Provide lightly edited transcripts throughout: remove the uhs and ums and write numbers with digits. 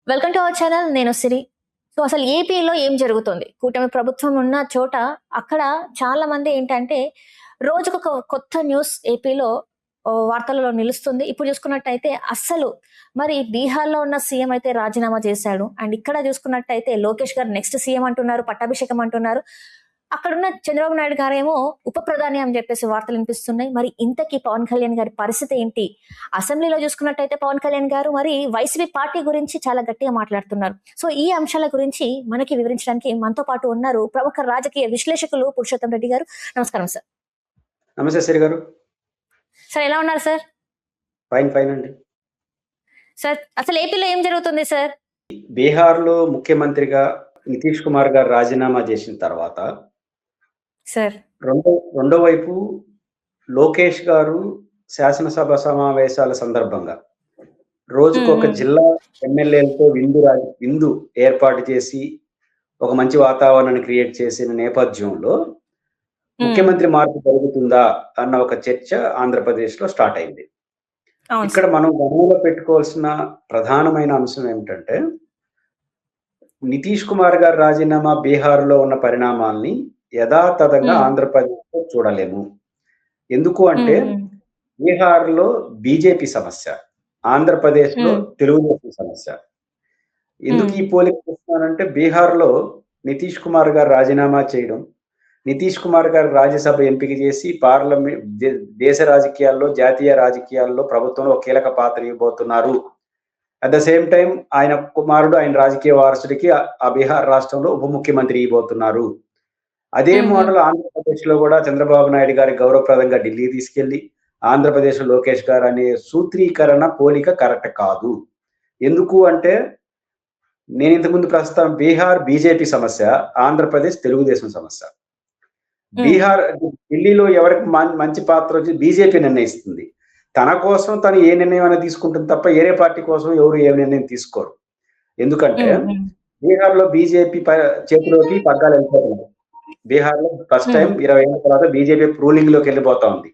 Welcome to our channel. నేను సిరి. So అసలు ఏపీలో ఏం జరుగుతుంది? కూటమి ప్రభుత్వం ఉన్న చోట అక్కడ చాలా మంది ఏంటంటే రోజుకొక కొత్త న్యూస్ ఏపీలో వార్తలలో నిలుస్తుంది. ఇప్పుడు చూసుకున్నట్టయితే అస్సలు మరి బీహార్‌లో ఉన్న సీఎం అయితే రాజీనామా చేశాడు. అండ్ ఇక్కడ చూసుకున్నట్టయితే లోకేష్ గారు నెక్స్ట్ సీఎం అంటున్నారు. పట్టాభిషేకం అంటున్నారు. అక్కడున్న చంద్రబాబు నాయుడు గారేమో ఉప ప్రధాని అని చెప్పేసి వార్తలు వినిపిస్తున్నాయి. మరి ఇంతకీ పవన్ కళ్యాణ్ గారి పరిస్థితి ఏంటి? అసెంబ్లీలో చూసుకున్నట్టయితే పవన్ కళ్యాణ్ గారు మరి వైసీపీ పార్టీ గురించి చాలా గట్టిగా మాట్లాడుతున్నారు. సో ఈ అంశాల గురించి మనకి వివరించడానికి మనతో పాటు ఉన్నారు ప్రముఖ రాజకీయ విశ్లేషకులు పురుషోత్తం రెడ్డి గారు. నమస్కారం సార్. నమస్తే సిరి గారు. సార్ ఎలా ఉన్నారు సార్? ఫైన్ అండి. సార్ అసలు ఏపీలో ఏం జరుగుతుంది సార్? బీహార్‌లో ముఖ్యమంత్రిగా నితీష్ కుమార్ గారు రాజీనామా చేసిన తర్వాత సార్ రెండో వైపు లోకేష్ గారు శాసనసభ సమావేశాల సందర్భంగా రోజుకొక జిల్లా ఎమ్మెల్యేలతో విందు ఏర్పాటు చేసి ఒక మంచి వాతావరణాన్ని క్రియేట్ చేసిన నేపథ్యంలో ముఖ్యమంత్రి మార్పు జరుగుతుందా అన్న ఒక చర్చ ఆంధ్రప్రదేశ్‌లో స్టార్ట్ అయింది. ఇక్కడ మనం గమనంలో పెట్టుకోవాల్సిన ప్రధానమైన అంశం ఏమిటంటే నితీష్ కుమార్ గారి రాజీనామా బీహార్‌లో ఉన్న పరిణామాల్ని యథాతథంగా ఆంధ్రప్రదేశ్‌లో చూడలేము. ఎందుకు అంటే బీహార్‌లో బీజేపీ సమస్య, ఆంధ్రప్రదేశ్‌లో తెలుగుదేశం సమస్య. ఎందుకు ఈ పోలిక చూస్తున్నానంటే బీహార్‌లో నితీష్ కుమార్ గారు రాజీనామా చేయడం, నితీష్ కుమార్ గారు రాజ్యసభ ఎంపిక చేసి దేశ రాజకీయాల్లో, జాతీయ రాజకీయాల్లో ప్రభుత్వంలో కీలక పాత్ర ఇవ్వబోతున్నారు. అట్ ద సేమ్ టైం ఆయన కుమారుడు, ఆయన రాజకీయ వారసుడికి ఆ బీహార్ రాష్ట్రంలో ఉప ముఖ్యమంత్రి ఇవ్వబోతున్నారు. అదే మోడల్ ఆంధ్రప్రదేశ్‌లో కూడా చంద్రబాబు నాయుడు గారి గౌరవప్రదంగా ఢిల్లీ తీసుకెళ్లి ఆంధ్రప్రదేశ్‌లో లోకేష్ గారు అనే సూత్రీకరణ పోలిక కరెక్ట్ కాదు. ఎందుకు అంటే నేను ఇంతకుముందు ప్రస్తుతం బీహార్ బీజేపీ సమస్య, ఆంధ్రప్రదేశ్ తెలుగుదేశం సమస్య. ఢిల్లీలో ఎవరికి మంచి పాత్ర వచ్చి బీజేపీ నిర్ణయిస్తుంది. తన కోసం తను ఏ నిర్ణయం అనేది తీసుకుంటుంది తప్ప వేరే పార్టీ కోసం ఎవరు ఏ నిర్ణయం తీసుకోరు. ఎందుకంటే బీహార్‌లో బీజేపీ చేతిలోకి పగ్గాలు వెళ్ళిపోతున్నాయి. బీహార్‌లో ఫస్ట్ టైం 20 ఏళ్ల తర్వాత బీజేపీ రూలింగ్ లోకి వెళ్ళిపోతా ఉంది.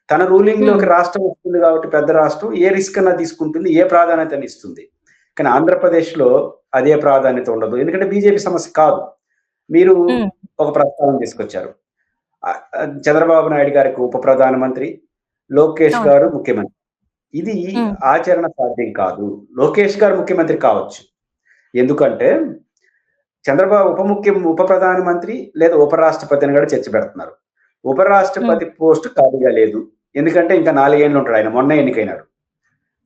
తన రూలింగ్ లోకి రాష్ట్రం వస్తుంది కాబట్టి పెద్ద రాష్ట్రం ఏ రిస్క్ అన్నా తీసుకుంటుంది, ఏ ప్రాధాన్యతని ఇస్తుంది. కానీ ఆంధ్రప్రదేశ్‌లో అదే ప్రాధాన్యత ఉండదు. ఎందుకంటే బీజేపీ సమస్య కాదు. మీరు ఒక ప్రస్తావన తీసుకొచ్చారు. చంద్రబాబు నాయుడు గారికి ఉప ప్రధానమంత్రి, లోకేష్ గారు ముఖ్యమంత్రి. ఇది ఆచరణ సాధ్యం కాదు. లోకేష్ గారు ముఖ్యమంత్రి కావచ్చు. ఎందుకంటే చంద్రబాబు ఉప ప్రధానమంత్రి లేదా ఉపరాష్ట్రపతి అని కూడా చర్చ పెడుతున్నారు. ఉపరాష్ట్రపతి పోస్ట్ ఖాళీగా లేదు. ఎందుకంటే ఇంకా 4 ఏళ్ళు ఉంటాడు ఆయన, మొన్న ఎన్నికైనాడు.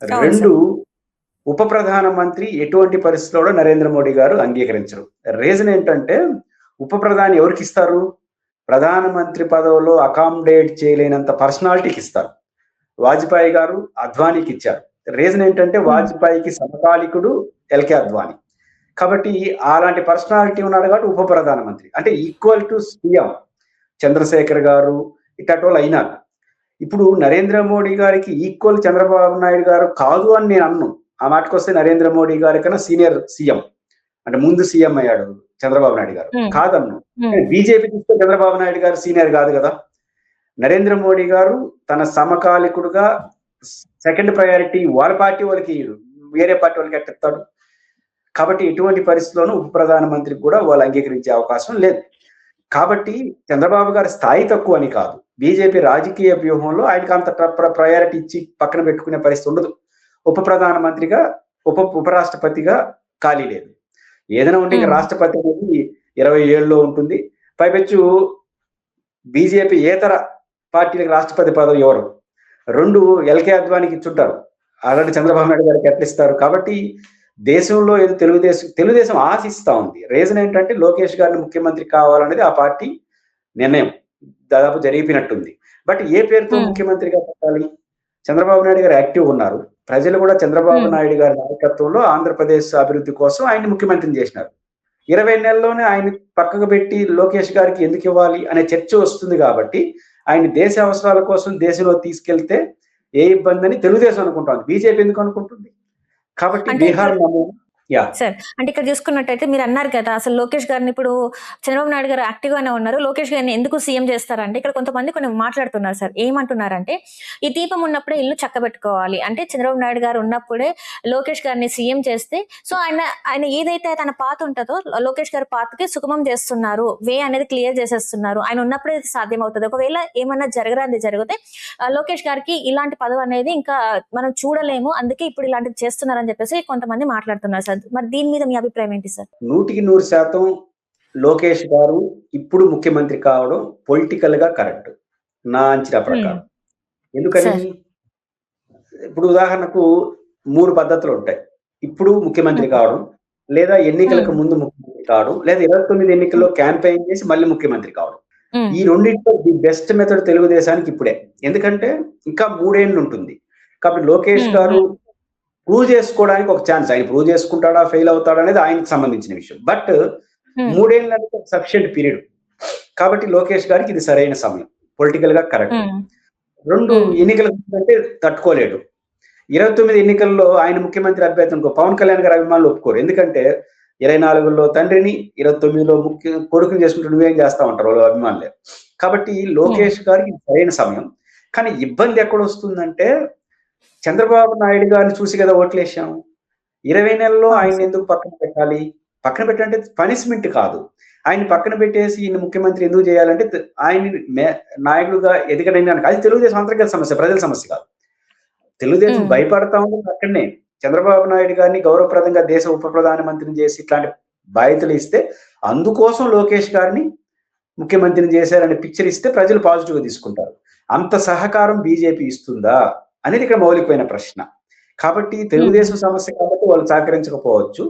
2 ఉప ప్రధానమంత్రి ఎటువంటి పరిస్థితుల్లో నరేంద్ర మోడీ గారు అంగీకరించరు. రీజన్ ఏంటంటే ఉప ప్రధాని ఎవరికి ఇస్తారు? ప్రధానమంత్రి పదవిలో అకామిడేట్ చేయలేనంత పర్సనాలిటీకి ఇస్తారు. వాజ్పేయి గారు అద్వానీకి ఇచ్చారు. రీజన్ ఏంటంటే వాజ్పేయికి సమకాలికుడు ఎల్కే అద్వానీ. కాబట్టి అలాంటి పర్సనాలిటీ ఉన్నాడు కాబట్టి ఉప ప్రధానమంత్రి అంటే ఈక్వల్ టు సీఎం చంద్రశేఖర్ గారు ఇట్టటోళ్ళు అయినారు. ఇప్పుడు నరేంద్ర మోడీ గారికి ఈక్వల్ చంద్రబాబు నాయుడు గారు కాదు అని నేను అన్ను. ఆ మాటకొస్తే నరేంద్ర మోడీ గారి కన్నా సీనియర్ సీఎం, అంటే ముందు సీఎం అయ్యాడు చంద్రబాబు నాయుడు గారు, కాదన్ను. బీజేపీ చూస్తే చంద్రబాబు నాయుడు గారు సీనియర్ కాదు కదా. నరేంద్ర మోడీ గారు తన సమకాలికుడుగా సెకండ్ ప్రయారిటీ వాళ్ళ పార్టీ వాళ్ళకి, వేరే పార్టీ వాళ్ళకి ఎట్టిస్తాడు. కాబట్టి ఎటువంటి పరిస్థితుల్లోనూ ఉప ప్రధానమంత్రికి కూడా వాళ్ళు అంగీకరించే అవకాశం లేదు. కాబట్టి చంద్రబాబు గారి స్థాయి తక్కువ అని కాదు, బీజేపీ రాజకీయ వ్యూహంలో ఆయనకు అంత ప్రయారిటీ ఇచ్చి పక్కన పెట్టుకునే పరిస్థితి ఉండదు. ఉప ప్రధానమంత్రిగా ఉపరాష్ట్రపతిగా ఖాళీ లేదు. ఏదైనా ఉంటే రాష్ట్రపతి అనేది 20 ఏళ్ళలో ఉంటుంది. పైపెచ్చు బీజేపీ ఏతర పార్టీలకు రాష్ట్రపతి పదవి ఎవరు? 2 ఎల్కే అద్వానీకి ఇచ్చుంటారు. అలాంటి చంద్రబాబు నాయుడు గారికి ఎట్లిస్తారు? కాబట్టి దేశంలో ఏదో తెలుగుదేశం ఆశిస్తా ఉంది. రీజన్ ఏంటంటే లోకేష్ గారిని ముఖ్యమంత్రి కావాలనేది ఆ పార్టీ నిర్ణయం దాదాపు జరిగిపోయినట్టుంది. బట్ ఏ పేరుతో ముఖ్యమంత్రిగా పెట్టాలి? చంద్రబాబు నాయుడు గారు యాక్టివ్ ఉన్నారు. ప్రజలు కూడా చంద్రబాబు నాయుడు గారి నాయకత్వంలో ఆంధ్రప్రదేశ్ అభివృద్ధి కోసం ఆయన్ని ముఖ్యమంత్రిని చేసినారు. 20 నెలల్లోనే ఆయన పక్కకు పెట్టి లోకేష్ గారికి ఎందుకు ఇవ్వాలి అనే చర్చ వస్తుంది. కాబట్టి ఆయన దేశ అవసరాల కోసం దేశంలో తీసుకెళ్తే ఏ ఇబ్బంది అని తెలుగుదేశం అనుకుంటుంది, బీజేపీ ఎందుకు అనుకుంటుంది? కాబట్టి బీహార్ యా సార్ అంటే ఇక్కడ చూసుకున్నట్టయితే మీరు అన్నారు కదా అసలు లోకేష్ గారిని ఇప్పుడు చంద్రబాబు నాయుడు గారు యాక్టివ్ గానే ఉన్నారు, లోకేష్ గారిని ఎందుకు సీఎం చేస్తారంటే ఇక్కడ కొంతమంది కొన్ని మాట్లాడుతున్నారు సార్. ఏమంటున్నారంటే ఈ దీపం ఉన్నప్పుడే ఇల్లు చక్కబెట్టుకోవాలి, అంటే చంద్రబాబు నాయుడు గారు ఉన్నప్పుడే లోకేష్ గారిని సీఎం చేస్తే సో ఆయన ఆయన ఏదైతే తన పాత ఉంటుందో లోకేష్ గారి పాతకి సుగమం చేస్తున్నారు, వే అనేది క్లియర్ చేసేస్తున్నారు, ఆయన ఉన్నప్పుడే ఇది సాధ్యం అవుతుంది. ఒకవేళ ఏమన్నా జరగరాంది జరిగితే లోకేష్ గారికి ఇలాంటి పదవి అనేది ఇంకా మనం చూడలేము, అందుకే ఇప్పుడు ఇలాంటివి చేస్తున్నారని చెప్పేసి కొంతమంది మాట్లాడుతున్నారు సార్. మరి దీని మీద మీ అభిప్రాయం ఏంటి సార్? 100% లోకేష్ గారు ఇప్పుడు ముఖ్యమంత్రి కావడం పొలిటికల్ గా కరెక్ట్ నా అంచనా ప్రకారం. ఎందుకని సార్. ఇప్పుడు ఉదాహరణకు 3 పద్ధతులు ఉంటాయి. ఇప్పుడు ముఖ్యమంత్రి కావడం, లేదా ఎన్నికలకు ముందు ముఖ్యమంత్రి కావడం, లేదా 29 ఎన్నికల్లో క్యాంపెయిన్ చేసి మళ్ళీ ముఖ్యమంత్రి కావడం. ఈ రెండింటిలో ది బెస్ట్ మెథడ్ తెలుగుదేశానికి ఇప్పుడే. ఎందుకంటే ఇంకా 3 ఏళ్ళు ఉంటుంది. కాబట్టి లోకేష్ గారు ప్రూవ్ చేసుకోవడానికి ఒక ఛాన్స్. ఆయన ప్రూవ్ చేసుకుంటాడా ఫెయిల్ అవుతాడా అనేది ఆయనకు సంబంధించిన విషయం. బట్ 3 ఏళ్ళు అనేది ఒక సఫిషియెంట్ పీరియడ్. కాబట్టి లోకేష్ గారికి ఇది సరైన సమయం, పొలిటికల్ గా కరెక్ట్. 2 ఎన్నికల అంటే తట్టుకోలేడు. 29 ఎన్నికల్లో ఆయన ముఖ్యమంత్రి అభ్యర్థి అనుకో పవన్ కళ్యాణ్ గారు అభిమానులు ఒప్పుకోరు. ఎందుకంటే 24లో తండ్రిని 29లో కొడుకుని చేసుకుంటూ నువ్వేం చేస్తా ఉంటారు వాళ్ళు అభిమానులే. కాబట్టి లోకేష్ గారికి సరైన సమయం. కానీ ఇబ్బంది ఎక్కడ వస్తుందంటే చంద్రబాబు నాయుడు గారిని చూసి కదా ఓట్లేసాం. 20 నెలల్లో ఆయన ఎందుకు పక్కన పెట్టాలి? పక్కన పెట్టాలంటే పనిష్మెంట్ కాదు. ఆయన పక్కన పెట్టేసి ఈయన ముఖ్యమంత్రి ఎందుకు చేయాలంటే ఆయన నాయకుడుగా ఎదగడానికి. అది తెలుగుదేశం అంతర్గత సమస్య, ప్రజల సమస్య కాదు. తెలుగుదేశం భయపడతా ఉంటుంది అక్కడనే. చంద్రబాబు నాయుడు గారిని గౌరవప్రదంగా దేశ ఉప ప్రధానమంత్రిని చేసి ఇట్లాంటి బాధ్యతలు ఇస్తే అందుకోసం లోకేష్ గారిని ముఖ్యమంత్రిని చేశారనే పిక్చర్ ఇస్తే ప్రజలు పాజిటివ్ గా తీసుకుంటారు. అంత సహకారం బీజేపీ ఇస్తుందా అనేది ఇక్కడ మౌలికమైన ప్రశ్న. కాబట్టి తెలుగుదేశం సమస్య కాబట్టి వాళ్ళు సహకరించకపోవచ్చు.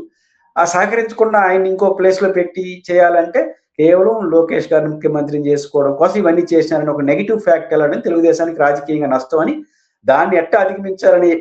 ఆ సహకరించకుండా ఆయన ఇంకో ప్లేస్ లో పెట్టి చేయాలంటే కేవలం లోకేష్ గారిని ముఖ్యమంత్రిని చేసుకోవడం కోసం ఇవన్నీ చేసినారని ఒక నెగిటివ్ ఫ్యాక్ట్ వెళ్ళడం తెలుగుదేశానికి రాజకీయంగా నష్టం అని, దాన్ని ఎట్ట అధిగమించాలని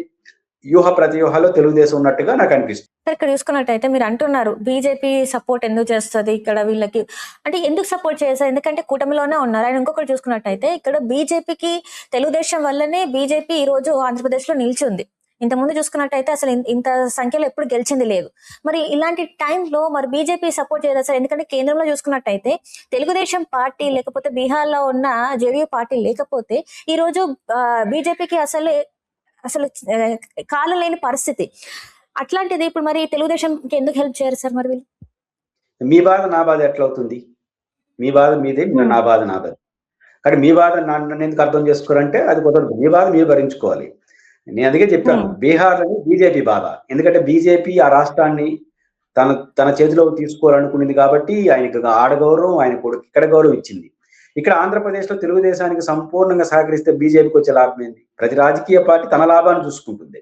వ్యూహ ప్రతివ్యూహాల్లో తెలుగుదేశం ఉన్నట్టుగా నాకు అనిపిస్తుంది. ఇక్కడ చూసుకున్నట్టయితే మీరు అంటున్నారు బీజేపీ సపోర్ట్ ఎందుకు చేస్తుంది ఇక్కడ వీళ్ళకి, అంటే ఎందుకు సపోర్ట్ చేస్తారు, ఎందుకంటే కూటమిలోనే ఉన్నారు. ఆయన ఇంకొకటి చూసుకున్నట్టయితే ఇక్కడ బీజేపీకి తెలుగుదేశం వల్లనే బీజేపీ ఈ రోజు ఆంధ్రప్రదేశ్ లో నిలిచింది. ఇంతకుముందు చూసుకున్నట్టయితే అసలు ఇంత సంఖ్యలో ఎప్పుడు గెలిచింది లేదు. మరి ఇలాంటి టైంలో మరి బీజేపీ సపోర్ట్ చేయదు సార్, ఎందుకంటే కేంద్రంలో చూసుకున్నట్టయితే తెలుగుదేశం పార్టీ లేకపోతే బీహార్లో ఉన్న జేడీయూ పార్టీ లేకపోతే ఈ రోజు బీజేపీకి అసలు కాలం లేని పరిస్థితి. అట్లాంటిది ఇప్పుడు మరి తెలుగుదేశంకి ఎందుకు హెల్ప్ చేయరు సార్ మరి వీళ్ళు? మీ బాధ నా బాధ ఎట్లా అవుతుంది? మీ బాధ మీదే, నా బాధ నాదే. కానీ మీ బాధ నన్ను ఎందుకు అర్థం చేసుకోరంటే అది కుదరదు. మీ బాధ మీరు భరించుకోవాలి. నేను అందుకే చెప్పాను బీహార్ అని బీజేపీ బాధ. ఎందుకంటే బీజేపీ ఆ రాష్ట్రాన్ని తన చేతిలోకి తీసుకోవాలనుకునేది కాబట్టి ఆయనకు ఆడ గౌరవం, ఆయన కొడుకు ఇక్కడ గౌరవం ఇచ్చింది. ఇక్కడ ఆంధ్రప్రదేశ్ లో తెలుగుదేశానికి సంపూర్ణంగా సహకరిస్తే బీజేపీకి వచ్చే లాభం ఏంది? ప్రతి రాజకీయ పార్టీ తన లాభాన్ని చూసుకుంటుంది.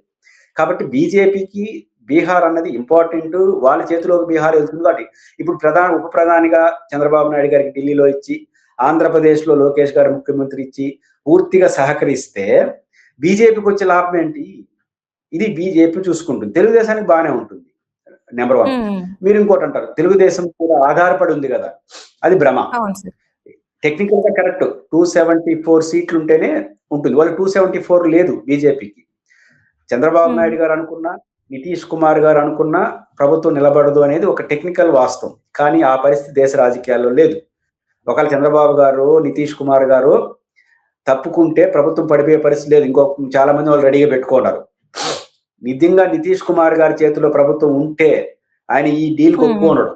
కాబట్టి బీజేపీకి బీహార్ అన్నది ఇంపార్టెంట్. వాళ్ళ చేతిలోకి బీహార్ వెళ్తుంది కాబట్టి ఇప్పుడు ఉప ప్రధానిగా చంద్రబాబు నాయుడు గారికి ఢిల్లీలో ఇచ్చి, ఆంధ్రప్రదేశ్ లో లోకేష్ గారు ముఖ్యమంత్రి ఇచ్చి పూర్తిగా సహకరిస్తే బీజేపీకి వచ్చే లాభం ఏంటి? ఇది బీజేపీ చూసుకుంటుంది. తెలుగుదేశానికి బాగానే ఉంటుంది. నెంబర్ 1. మీరు ఇంకోటి అంటారు తెలుగుదేశం కూడా ఆధారపడి ఉంది కదా, అది భ్రమ. టెక్నికల్ గా కరెక్ట్ 274 సీట్లు ఉంటేనే ఉంటుంది. వాళ్ళు 274 లేదు బీజేపీకి. చంద్రబాబు నాయుడు గారు అనుకున్నా, నితీష్ కుమార్ గారు అనుకున్నా ప్రభుత్వం నిలబడదు అనేది ఒక టెక్నికల్ వాస్తవం. కానీ ఆ పరిస్థితి దేశ రాజకీయాల్లో లేదు. ఒకవేళ చంద్రబాబు గారు, నితీష్ కుమార్ గారు తప్పుకుంటే ప్రభుత్వం పడిపోయే పరిస్థితి లేదు. ఇంకో చాలా మంది వాళ్ళు రెడీగా పెట్టుకున్నారు. నిజంగా నితీష్ కుమార్ గారి చేతిలో ప్రభుత్వం ఉంటే ఆయన ఈ డీల్ ఒప్పుకోనడు.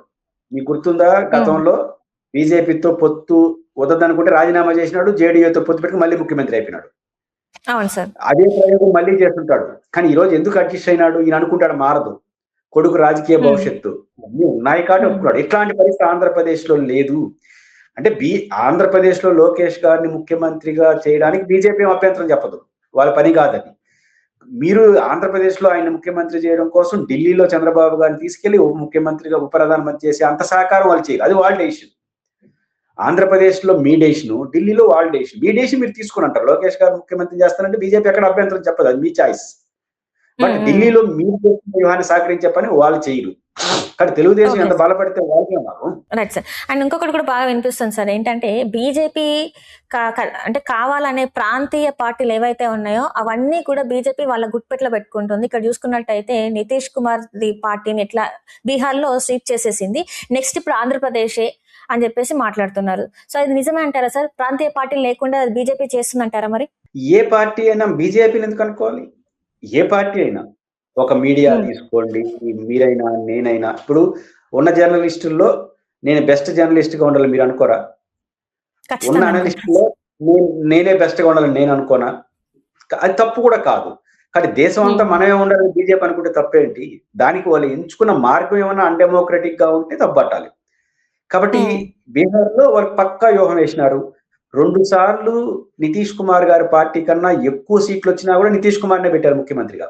మీకు గుర్తుందా, గతంలో బీజేపీతో పొత్తు వద్దనుకుంటే రాజీనామా చేసినాడు, జేడీయూతో పొత్తు పెట్టుకుని మళ్ళీ ముఖ్యమంత్రి అయిపోయినాడు. అదే ప్రయోగం మళ్ళీ చేస్తుంటాడు. కానీ ఈ రోజు ఎందుకు అడ్జస్ట్ అయినాడు? ఈయన అనుకుంటాడు మారదు, కొడుకు రాజకీయ భవిష్యత్తు అన్ని ఉన్నాయి కాబట్టి ఒప్పుకున్నాడు. ఇట్లాంటి పరిస్థితి ఆంధ్రప్రదేశ్ లో లేదు. అంటే ఆంధ్రప్రదేశ్ లో లోకేష్ గారిని ముఖ్యమంత్రిగా చేయడానికి బీజేపీ అభ్యంతరం చెప్పదు, వాళ్ళ పని కాదని. మీరు ఆంధ్రప్రదేశ్ లో ఆయన ముఖ్యమంత్రి చేయడం కోసం ఢిల్లీలో చంద్రబాబు గారిని తీసుకెళ్లి ముఖ్యమంత్రిగా ఉప ప్రధానమంత్రి చేసి అంత సహకారం వాళ్ళు చేయాలి. అది వాళ్ళ డెసిషన్. ఆంధ్రప్రదేశ్ లో మీ డెసిషన్, ఢిల్లీలో వాళ్ళ డెసిషన్. మీ డెసిషన్ మీరు తీసుకుని అంటారు లోకేష్ గారు ముఖ్యమంత్రి చేస్తారంటే బీజేపీ ఎక్కడ అభ్యంతరం చెప్పదు, అది మీ చాయిస్. బట్ ఢిల్లీలో మీరు వ్యూహాన్ని సహకరించే పని వాళ్ళు చేయరు. కానీ తెలుగుదేశం ఓకే ఎంత బలపడితే వాళ్ళకే లాభం. Right sir. అండ్ ఇంకొకటి కూడా బాగా వినిపిస్తుంది సార్. ఏంటంటే బీజేపీ అంటే కావాలనే ప్రాంతీయ పార్టీలు ఏవైతే ఉన్నాయో అవన్నీ కూడా బీజేపీ వాళ్ళ గుప్పెట్లో పెట్టుకుంటుంది. ఇక్కడ చూసుకున్నట్టయితే నితీష్ కుమార్ ది పార్టీని ఎట్లా బీహార్‌లో స్వీప్ చేసేసింది. నెక్స్ట్ ఇప్పుడు ఆంధ్రప్రదేశే అని చెప్పేసి మాట్లాడుతున్నారు. సో ఇది నిజమే అంటారా సార్? ప్రాంతీయ పార్టీలు లేకుండా బీజేపీ చేస్తుందంటారా మరి? ఏ పార్టీ అయినా బీజేపీని ఎందుకు అనుకోవాలి? ఏ పార్టీ అయినా. ఒక మీడియా హ్మ్. తీసుకోండి, మీరైనా, నేనైనా. ఇప్పుడు ఉన్న జర్నలిస్టుల్లో నేను బెస్ట్ జర్నలిస్ట్‌గా ఉండాలని మీరు అనుకోరా? ఉన్న ఖచ్చితంగా అనుకుంటున్నాను. అనలిస్ట్‌లో నేనే బెస్ట్‌గా ఉండాలని నేను అనుకోనా? అది తప్పు కూడా కాదు. కానీ దేశం అంతా హ్మ్. మనమే ఉండాలని బీజేపీ అనుకుంటే తప్పేంటి? దానికి వాళ్ళు ఎంచుకున్న మార్గం ఏమన్నా అన్‌డెమోక్రటిక్‌గా ఉంటే తప్పబట్టాలి. కాబట్టి హ్మ్. బీహార్‌లో వాళ్ళు పక్కా వ్యూహం వేసినారు. 2 సార్లు నితీష్ కుమార్ గారి పార్టీ కన్నా ఎక్కువ సీట్లొచ్చినా గూడా నితీష్ కుమార్‌నే పెట్టారు ముఖ్యమంత్రిగా.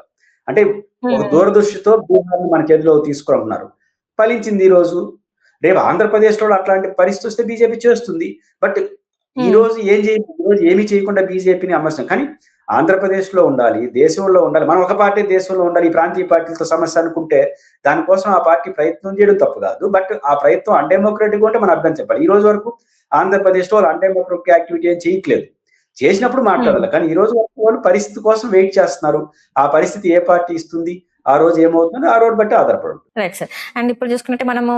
అంటే ఒక హ్మ్. దూరదృష్టితో బీహార్‌ని మన చేతిలోకి తీసుకురమ్మన్నారు. ఫలించింది ఈరోజు. రేపు ఆంధ్రప్రదేశ్‌లో కూడా అట్లాంటి పరిస్థితొస్తే బీజేపీ చేస్తుంది. బట్ హ్మ్. ఈరోజు ఈరోజు ఏమి చేయకుండా బీజేపీని అమర్చాం. కానీ ఆంధ్రప్రదేశ్‌లో ఉండాలి, దేశంలో ఉండాలి. మనం ఒక పార్టీ దేశంలో ఉండాలి. ఈ ప్రాంతీయ పార్టీలతో సమస్య అనుకుంటే దానికోసం ఆ పార్టీ ప్రయత్నం చేయడం తప్పు కాదు. బట్ ఆ ప్రయత్నం అన్‌డెమోక్రటిక్‌గా ఉంటే మనం అర్థం చెప్పాలి. ఈ రోజు వరకు ఆంధ్రప్రదేశ్‌లో వాళ్ళు అన్‌డెమోక్రటిక్ యాక్టివిటీ ఏం చేయట్లేదు. చేసినప్పుడు హ్మ్. మాట్లాడాలి. కానీ ఈ రోజు వరకు వాళ్ళు పరిస్థితి కోసం వెయిట్ చేస్తున్నారు. ఆ పరిస్థితి ఏ పార్టీ ఇస్తుంది? ఆ రోజు ఏమవుతుందో ఆ రోజు బట్టి ఆధారపడి ఉంటుంది. Right sir. అండ్ ఇప్పుడు చూసుకుంటే మనము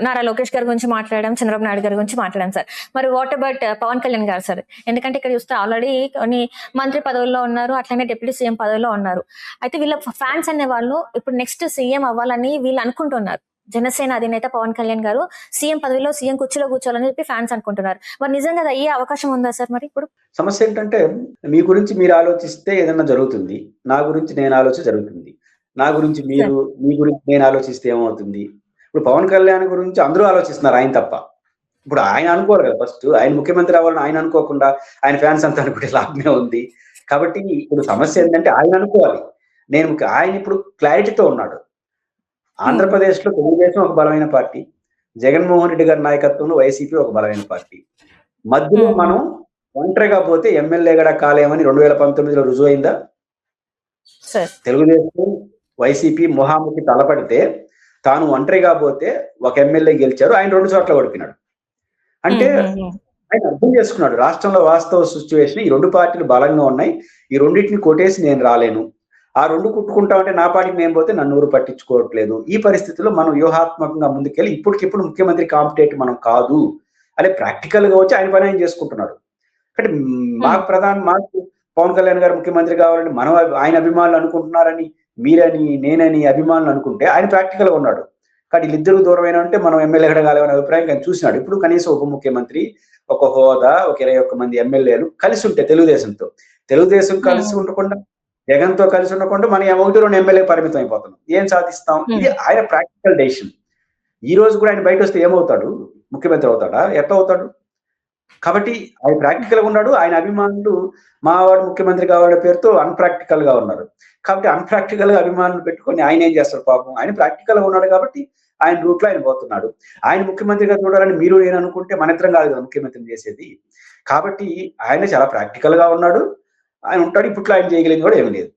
నారా లోకేష్ గారి గురించి మాట్లాడాం, చంద్రబాబు నాయుడు గారి గురించి మాట్లాడాం సార్. మరి వాట్ అబౌట్ పవన్ కళ్యాణ్ గారు సార్? ఎందుకంటే ఇక్కడ చూస్తే ఆల్రెడీ కొన్ని మంత్రి పదవుల్లో ఉన్నారు. అట్లనే డిప్యూటీ సీఎం పదవిలో ఉన్నారు. అయితే వీళ్ళ ఫ్యాన్స్ అనేవాళ్ళు ఇప్పుడు నెక్స్ట్ సీఎం అవ్వాలని వీళ్ళు అనుకుంటున్నారు. జనసేన అధినేత పవన్ కళ్యాణ్ గారు సీఎం పదవిలో సీఎం కుర్చీలో కూర్చోవాలని చెప్పి ఫ్యాన్స్ అనుకుంటున్నారు. మరి నిజంగా అది అయ్యే అవకాశం ఉందా సార్ మరి ఇప్పుడు? సమస్య ఏంటంటే మీ గురించి మీరు ఆలోచిస్తే ఏదన్నా జరుగుతుంది. నా గురించి నేను ఆలోచిస్తే జరుగుతుంది. నా గురించి సార్. మీరు, మీ గురించి నేను ఆలోచిస్తే ఏమవుతుంది? ఇప్పుడు పవన్ కళ్యాణ్ గురించి అందరూ ఆలోచిస్తున్నారు ఆయన తప్ప. ఇప్పుడు ఆయన అనుకోవాలి కదా ఫస్ట్. ఆయన ముఖ్యమంత్రి అవ్వాలని ఆయన అనుకోకుండా, ఆయన ఫ్యాన్స్ అంతా అనుకుంటే లాభమే ఉంది. కాబట్టి ఇప్పుడు సమస్య ఏంటంటే ఆయన అనుకోవాలి. ఆయన ఇప్పుడు క్లారిటీతో ఉన్నాడు. హ్మ్. ఆంధ్రప్రదేశ్‌లో తెలుగుదేశం ఒక బలమైన పార్టీ. జగన్మోహన్ రెడ్డి గారి నాయకత్వంలో వైసీపీ ఒక బలమైన పార్టీ. మధ్యలో హ్మ్. మనం ఒంటరిగా పోతే ఎమ్మెల్యే గూడా కాలేమని 2019లో రుజువయిందా? సార్. తెలుగుదేశం, వైసీపీ ముఖాముఖి తలపడితే తాను ఒంటరిగా పోతే ఒక ఎమ్మెల్యే గెలిచారు. ఆయన 2 చోట్ల ఓడిపోయినాడు. అంటే హ్మ్. హ్మ్. హ్మ్. ఆయన అర్థం చేసుకున్నాడు. రాష్ట్రంలో వాస్తవ సిట్యుయేషన్ ఈ 2 పార్టీలు బలంగా ఉన్నాయి. ఈ రెండిటిని కొట్టేసి నేను రాలేను. ఆ 2 కొట్టుకుంటామంటే నా పార్టీకి నేను పోతే నన్నెవరు పట్టించుకోవట్లేదు. ఈ పరిస్థితిలో మనం వ్యూహాత్మకంగా ముందుకెళ్ళి ఇప్పటికిప్పుడు ముఖ్యమంత్రి కాంపిటేటివ్ మనం కాదు. అదే ప్రాక్టికల్‌గా వచ్చి ఆయన పని ఆయన చేసుకుంటున్నాడు. అంటే హ్మ్. మాకు పవన్ కళ్యాణ్ గారు ముఖ్యమంత్రి కావాలని మనం ఆయన అభిమానులు అనుకుంటున్నారని, మీరని, నేనని అభిమానులు అనుకుంటే ఆయన ప్రాక్టికల్‌గా ఉన్నాడు. కానీ వీళ్ళిద్దరూ దూరమైనంటే మనం ఎమ్మెల్యే ఎదగాలనే అభిప్రాయం ఆయన చూసినాడు. ఇప్పుడు కనీసం ఉప ముఖ్యమంత్రి, ఒక హోదా, ఒక 21 మంది ఎమ్మెల్యేలు కలిసి ఉంటే తెలుగుదేశంతో. తెలుగుదేశం కలిసి హ్మ్. ఉండకుండా, జగన్‌తో కలిసి ఉండకుండా మనం 1, 2 ఎమ్మెల్యేకి పరిమితం అయిపోతున్నాం. ఏం సాధిస్తాం? హ్మ్. ఇది ఆయన ప్రాక్టికల్ డెసిషన్. ఈ రోజు కూడా ఆయన బయటొస్తే ఏమవుతాడు? ముఖ్యమంత్రి అవుతాడా? ఎట్లా అవుతాడు? కాబట్టి ఆయన ప్రాక్టికల్‌గా ఉన్నాడు. ఆయన అభిమానులు మా వాడు ముఖ్యమంత్రి కావాలనే పేరుతో అన్‌ప్రాక్టికల్‌గా ఉన్నారు. కాబట్టి అన్‌ప్రాక్టికల్‌గా అభిమానులు పెట్టుకొని ఆయనేం చేస్తాడు పాపం. ఆయన ప్రాక్టికల్‌గా ఉన్నాడు కాబట్టి ఆయన రూట్‌లో ఆయన పోతున్నాడు. ఆయన ముఖ్యమంత్రిగా చూడాలని మీరు నేను అనుకుంటే మనిద్దరం కాదు కదా ముఖ్యమంత్రిని చేసేది. కాబట్టి ఆయన చాలా ప్రాక్టికల్‌గా ఉన్నాడు. ఆయన ఉంటాడు. ఇప్పట్లో ఆయన చేయగలిగింది కూడా ఏమి లేదు.